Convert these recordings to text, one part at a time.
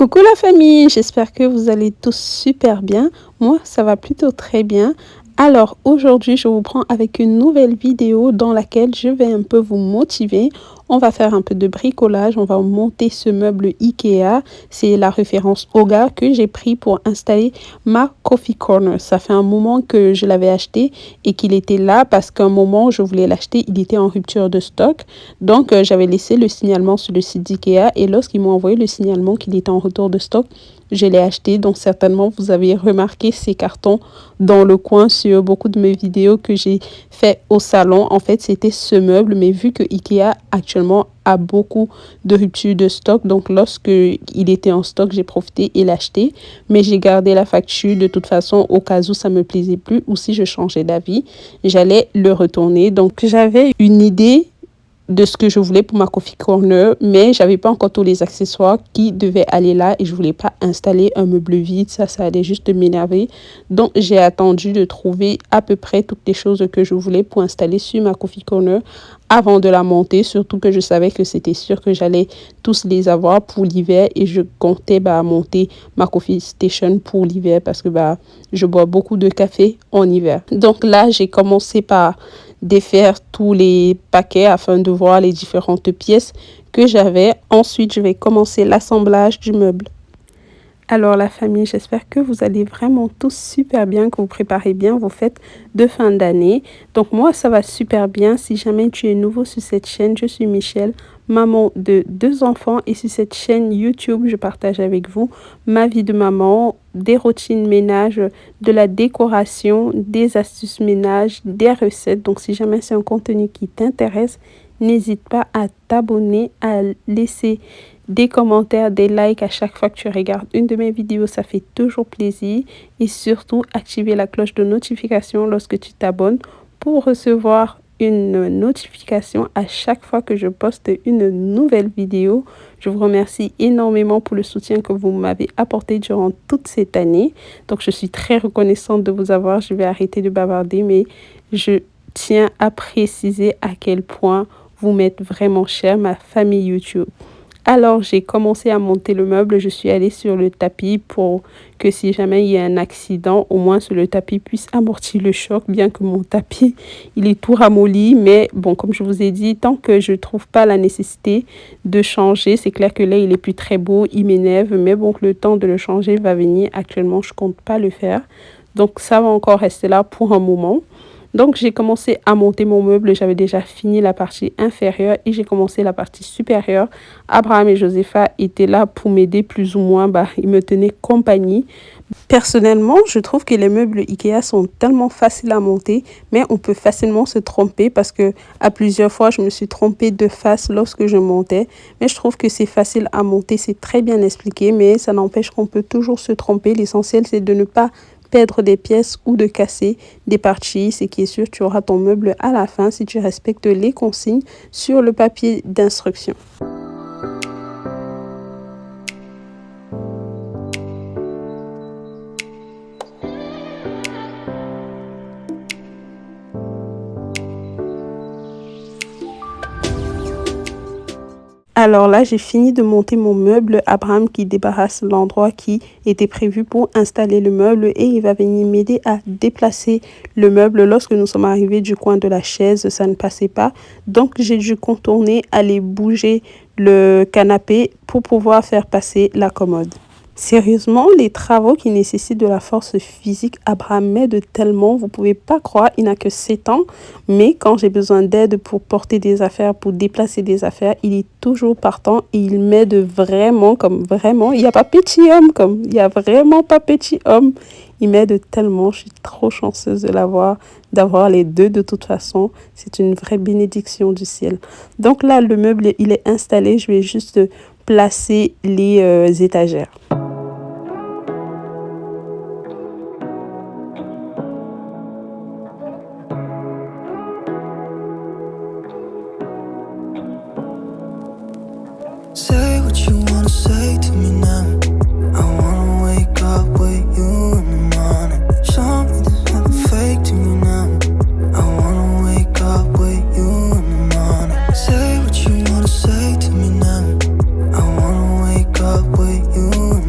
Coucou la famille, j'espère que vous allez tous super bien. Moi, ça va plutôt très bien. Alors aujourd'hui, je vous prends avec une nouvelle vidéo dans laquelle je vais un peu vous motiver. On va faire un peu de bricolage, on va monter ce meuble Ikea. C'est la référence Oga que j'ai pris pour installer ma coffee corner. Ça fait un moment que je l'avais acheté et qu'il était là parce qu'un moment je voulais l'acheter, il était en rupture de stock. Donc j'avais laissé le signalement sur le site d'Ikea et lorsqu'ils m'ont envoyé le signalement qu'il était en retour de stock, je l'ai acheté. Donc certainement vous avez remarqué ces cartons dans le coin sur beaucoup de mes vidéos que j'ai fait au salon. En fait, c'était ce meuble, mais vu que Ikea actuellement a beaucoup de rupture de stock, donc lorsque il était en stock, j'ai profité et l'acheté. Mais j'ai gardé la facture de toute façon au cas où ça me plaisait plus ou si je changeais d'avis, j'allais le retourner. Donc j'avais une idée de ce que je voulais pour ma coffee corner, mais j'avais pas encore tous les accessoires qui devaient aller là et je voulais pas installer un meuble vide, ça allait juste m'énerver. Donc j'ai attendu de trouver à peu près toutes les choses que je voulais pour installer sur ma coffee corner avant de la monter, surtout que je savais que c'était sûr que j'allais tous les avoir pour l'hiver et je comptais monter ma coffee station pour l'hiver parce que je bois beaucoup de café en hiver. Donc là, j'ai commencé par défaire tous les paquets afin de voir les différentes pièces que j'avais. Ensuite, je vais commencer l'assemblage du meuble. Alors la famille, j'espère que vous allez vraiment tous super bien, que vous préparez bien vos fêtes de fin d'année. Donc moi, ça va super bien. Si jamais tu es nouveau sur cette chaîne, je suis Michelle, maman de 2 enfants. Et sur cette chaîne YouTube, je partage avec vous ma vie de maman, des routines ménage, de la décoration, des astuces ménage, des recettes. Donc si jamais c'est un contenu qui t'intéresse, n'hésite pas à t'abonner, à laisser des commentaires, des likes à chaque fois que tu regardes une de mes vidéos, ça fait toujours plaisir. Et surtout, activer la cloche de notification lorsque tu t'abonnes pour recevoir une notification à chaque fois que je poste une nouvelle vidéo. Je vous remercie énormément pour le soutien que vous m'avez apporté durant toute cette année. Donc, je suis très reconnaissante de vous avoir. Je vais arrêter de bavarder, mais je tiens à préciser à quel point vous m'êtes vraiment cher, ma famille YouTube. Alors, j'ai commencé à monter le meuble. Je suis allée sur le tapis pour que si jamais il y a un accident, au moins sur le tapis puisse amortir le choc, bien que mon tapis, il est tout ramolli. Mais bon, comme je vous ai dit, tant que je ne trouve pas la nécessité de changer, c'est clair que là, il est plus très beau, il m'énerve. Mais bon, le temps de le changer va venir. Actuellement, je ne compte pas le faire. Donc, ça va encore rester là pour un moment. Donc, j'ai commencé à monter mon meuble. J'avais déjà fini la partie inférieure et j'ai commencé la partie supérieure. Abraham et Josepha étaient là pour m'aider plus ou moins. Ils me tenaient compagnie. Personnellement, je trouve que les meubles Ikea sont tellement faciles à monter, mais on peut facilement se tromper parce que à plusieurs fois, je me suis trompée de face lorsque je montais. Mais je trouve que c'est facile à monter, c'est très bien expliqué, mais ça n'empêche qu'on peut toujours se tromper. L'essentiel, c'est de ne pas perdre des pièces ou de casser des parties. Ce qui est sûr, tu auras ton meuble à la fin si tu respectes les consignes sur le papier d'instruction. Alors là, j'ai fini de monter mon meuble. Abraham qui débarrasse l'endroit qui était prévu pour installer le meuble et il va venir m'aider à déplacer le meuble. Lorsque nous sommes arrivés du coin de la chaise, ça ne passait pas. Donc, j'ai dû contourner, aller bouger le canapé pour pouvoir faire passer la commode. Sérieusement, les travaux qui nécessitent de la force physique, Abraham m'aide tellement, vous pouvez pas croire, il n'a que 7 ans, mais quand j'ai besoin d'aide pour porter des affaires, pour déplacer des affaires, il est toujours partant et il m'aide vraiment, il n'y a pas petit homme, il n'y a vraiment pas petit homme. Il m'aide tellement, je suis trop chanceuse de d'avoir les deux de toute façon. C'est une vraie bénédiction du ciel. Donc là, le meuble, il est installé, je vais juste placer les étagères. Say what you wanna say to me now. I wanna wake up with you in the morning. Show me there's nothing fake to me now. I wanna wake up with you in the morning. Say what you wanna say to me now. I wanna wake up with you in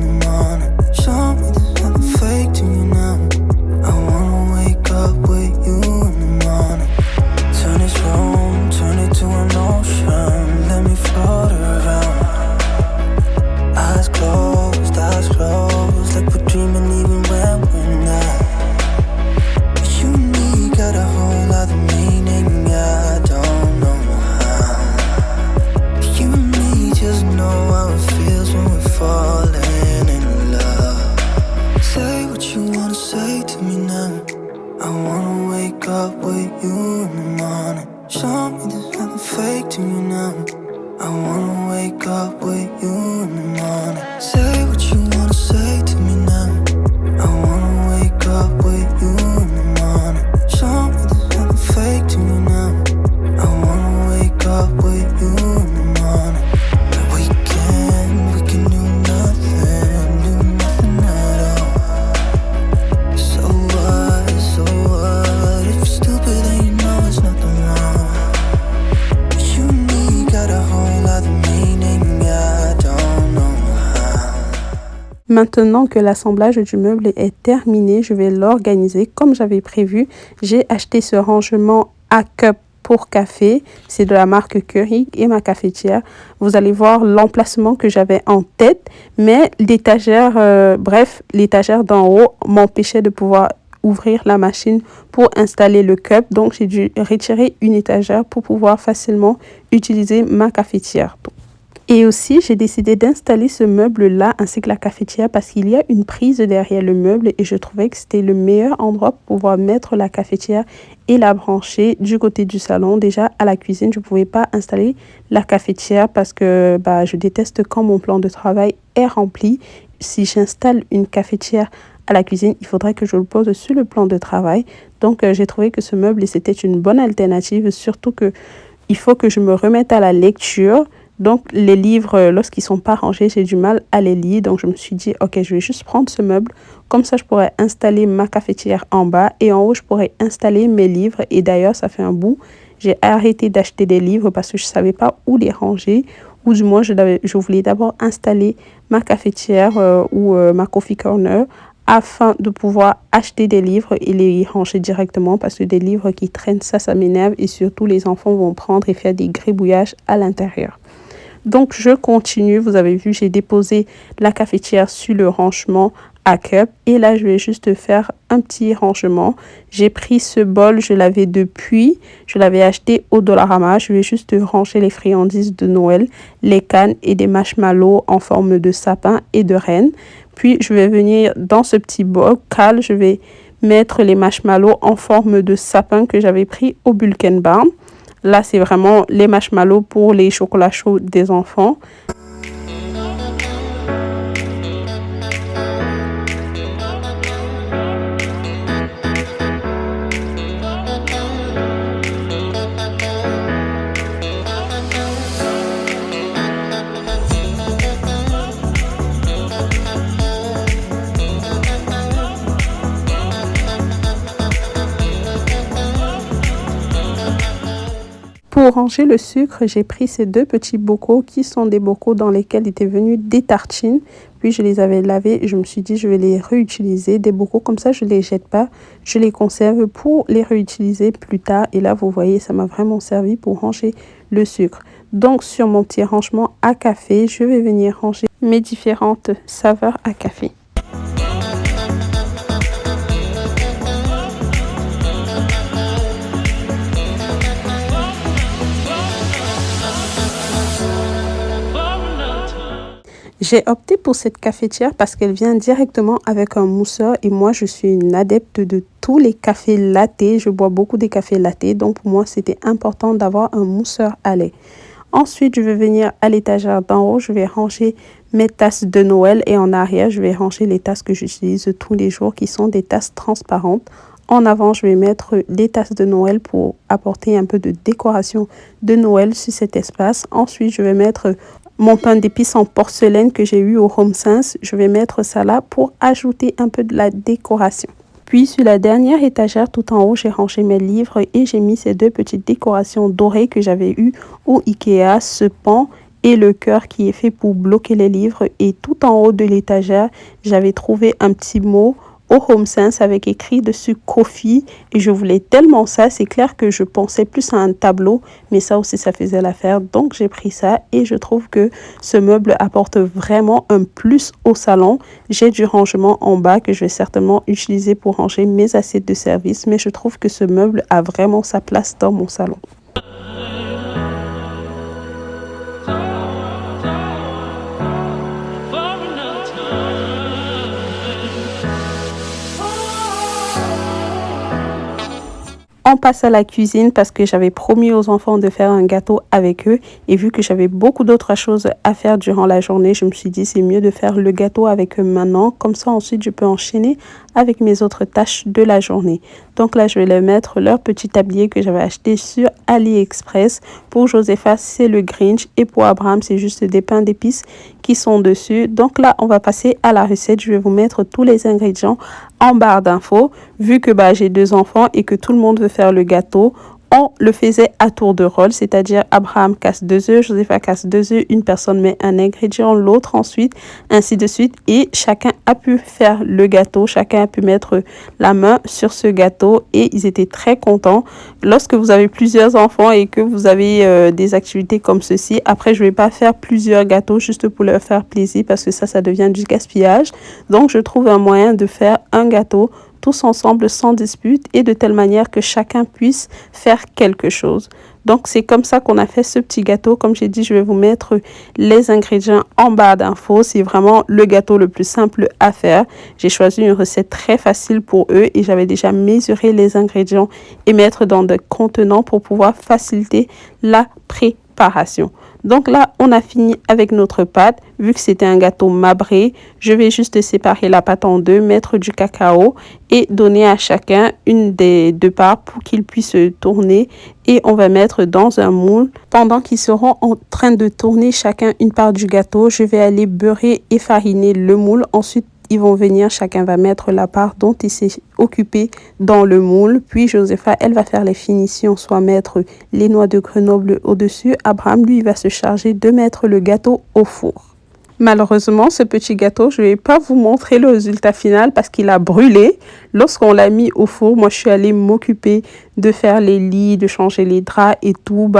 wanna wake up with you in the morning. Say what you wanna say to me now. I wanna wake up with you in the morning. Show me there's nothing fake to me now. I wanna wake up with you in the morning. We can do nothing at all. So what, if you're stupid then you know it's nothing wrong. But you and me got a whole other meaning, I don't know how. Maintenant que l'assemblage du meuble est terminé, je vais l'organiser comme j'avais prévu. J'ai acheté ce rangement à cup pour café, c'est de la marque Keurig et ma cafetière. Vous allez voir l'emplacement que j'avais en tête, mais l'étagère, l'étagère d'en haut m'empêchait de pouvoir ouvrir la machine pour installer le cup, donc j'ai dû retirer une étagère pour pouvoir facilement utiliser ma cafetière. Et aussi, j'ai décidé d'installer ce meuble-là ainsi que la cafetière parce qu'il y a une prise derrière le meuble et je trouvais que c'était le meilleur endroit pour pouvoir mettre la cafetière et la brancher du côté du salon. Déjà, à la cuisine, je ne pouvais pas installer la cafetière parce que je déteste quand mon plan de travail est rempli. Si j'installe une cafetière à la cuisine, il faudrait que je le pose sur le plan de travail. Donc, j'ai trouvé que ce meuble, c'était une bonne alternative, surtout que il faut que je me remette à la lecture. Donc, les livres, lorsqu'ils ne sont pas rangés, j'ai du mal à les lire. Donc, je me suis dit, OK, je vais juste prendre ce meuble. Comme ça, je pourrais installer ma cafetière en bas. Et en haut, je pourrais installer mes livres. Et d'ailleurs, ça fait un bout. J'ai arrêté d'acheter des livres parce que je ne savais pas où les ranger. Ou du moins, je voulais d'abord installer ma cafetière ou ma coffee corner afin de pouvoir acheter des livres et les ranger directement parce que des livres qui traînent, ça m'énerve. Et surtout, les enfants vont prendre et faire des gribouillages à l'intérieur. Donc, je continue. Vous avez vu, j'ai déposé la cafetière sur le rangement à cup. Et là, je vais juste faire un petit rangement. J'ai pris ce bol, je l'avais depuis. Je l'avais acheté au Dollarama. Je vais juste ranger les friandises de Noël, les cannes et des marshmallows en forme de sapin et de reine. Puis, je vais venir dans ce petit bocal. Je vais mettre les marshmallows en forme de sapin que j'avais pris au Bulk Barn. Là, c'est vraiment les marshmallows pour les chocolats chauds des enfants. Pour ranger le sucre, j'ai pris ces deux petits bocaux qui sont des bocaux dans lesquels étaient venues des tartines. Puis je les avais lavés et je me suis dit je vais les réutiliser. Des bocaux comme ça, je ne les jette pas. Je les conserve pour les réutiliser plus tard. Et là, vous voyez, ça m'a vraiment servi pour ranger le sucre. Donc sur mon petit rangement à café, je vais venir ranger mes différentes saveurs à café. J'ai opté pour cette cafetière parce qu'elle vient directement avec un mousseur et moi je suis une adepte de tous les cafés lattés. Je bois beaucoup des cafés lattés, donc pour moi c'était important d'avoir un mousseur à lait. Ensuite, je vais venir à l'étagère d'en haut, je vais ranger mes tasses de Noël et en arrière, je vais ranger les tasses que j'utilise tous les jours qui sont des tasses transparentes. En avant, je vais mettre les tasses de Noël pour apporter un peu de décoration de Noël sur cet espace. Ensuite, je vais mettre mon pain d'épices en porcelaine que j'ai eu au Home Sense. Je vais mettre ça là pour ajouter un peu de la décoration. Puis sur la dernière étagère tout en haut, j'ai rangé mes livres et j'ai mis ces deux petites décorations dorées que j'avais eues au Ikea, ce pan et le cœur qui est fait pour bloquer les livres. Et tout en haut de l'étagère, j'avais trouvé un petit mot au Home Sense avec écrit dessus Coffee et je voulais tellement ça. C'est clair que je pensais plus à un tableau, mais ça aussi ça faisait l'affaire, donc j'ai pris ça et je trouve que ce meuble apporte vraiment un plus au salon. J'ai du rangement en bas que je vais certainement utiliser pour ranger mes assiettes de service, mais je trouve que ce meuble a vraiment sa place dans mon salon. On passe à la cuisine parce que j'avais promis aux enfants de faire un gâteau avec eux. Et vu que j'avais beaucoup d'autres choses à faire durant la journée, je me suis dit c'est mieux de faire le gâteau avec eux maintenant. Comme ça, ensuite, je peux enchaîner avec mes autres tâches de la journée. Donc là, je vais leur mettre leur petit tablier que j'avais acheté sur AliExpress. Pour Josepha, c'est le Grinch. Et pour Abraham, c'est juste des pains d'épices qui sont dessus. Donc là, on va passer à la recette. Je vais vous mettre tous les ingrédients en barre d'infos. Vu que j'ai 2 enfants et que tout le monde veut faire le gâteau, on le faisait à tour de rôle, c'est-à-dire Abraham casse 2 œufs, Josepha casse 2 œufs, une personne met un ingrédient, l'autre ensuite, ainsi de suite. Et chacun a pu faire le gâteau, chacun a pu mettre la main sur ce gâteau et ils étaient très contents. Lorsque vous avez plusieurs enfants et que vous avez des activités comme ceci, après je ne vais pas faire plusieurs gâteaux juste pour leur faire plaisir parce que ça devient du gaspillage. Donc je trouve un moyen de faire un gâteau tous ensemble sans dispute et de telle manière que chacun puisse faire quelque chose. Donc, c'est comme ça qu'on a fait ce petit gâteau. Comme j'ai dit, je vais vous mettre les ingrédients en barre d'infos. C'est vraiment le gâteau le plus simple à faire. J'ai choisi une recette très facile pour eux et j'avais déjà mesuré les ingrédients et mettre dans des contenants pour pouvoir faciliter la préparation. Donc là, on a fini avec notre pâte. Vu que c'était un gâteau marbré, je vais juste séparer la pâte en deux, mettre du cacao et donner à chacun une des 2 parts pour qu'ils puissent tourner. Et on va mettre dans un moule. Pendant qu'ils seront en train de tourner chacun une part du gâteau, je vais aller beurrer et fariner le moule. Ensuite, ils vont venir, chacun va mettre la part dont il s'est occupé dans le moule. Puis Josepha, elle va faire les finitions, soit mettre les noix de Grenoble au-dessus. Abraham, lui, il va se charger de mettre le gâteau au four. Malheureusement, ce petit gâteau, je ne vais pas vous montrer le résultat final parce qu'il a brûlé. Lorsqu'on l'a mis au four, moi, je suis allée m'occuper de faire les lits, de changer les draps et tout.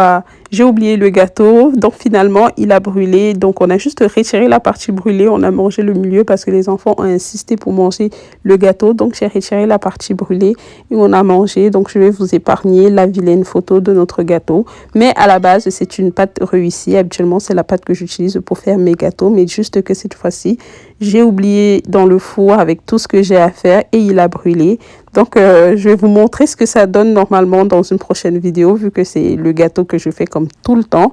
J'ai oublié le gâteau. Donc, finalement, il a brûlé. Donc, on a juste retiré la partie brûlée. On a mangé le milieu parce que les enfants ont insisté pour manger le gâteau. Donc, j'ai retiré la partie brûlée et on a mangé. Donc, je vais vous épargner la vilaine photo de notre gâteau. Mais à la base, c'est une pâte réussie. Habituellement, c'est la pâte que j'utilise pour faire mes gâteaux. Mais juste que cette fois-ci, j'ai oublié dans le four avec tout ce que j'ai à faire et il a brûlé. Donc, je vais vous montrer ce que ça donne normalement dans une prochaine vidéo vu que c'est le gâteau que je fais comme tout le temps.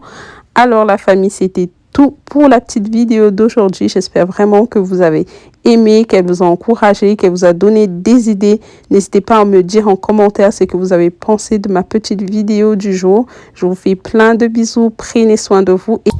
Alors, la famille, c'était tout pour la petite vidéo d'aujourd'hui. J'espère vraiment que vous avez aimé, qu'elle vous a encouragé, qu'elle vous a donné des idées. N'hésitez pas à me dire en commentaire ce que vous avez pensé de ma petite vidéo du jour. Je vous fais plein de bisous. Prenez soin de vous. Et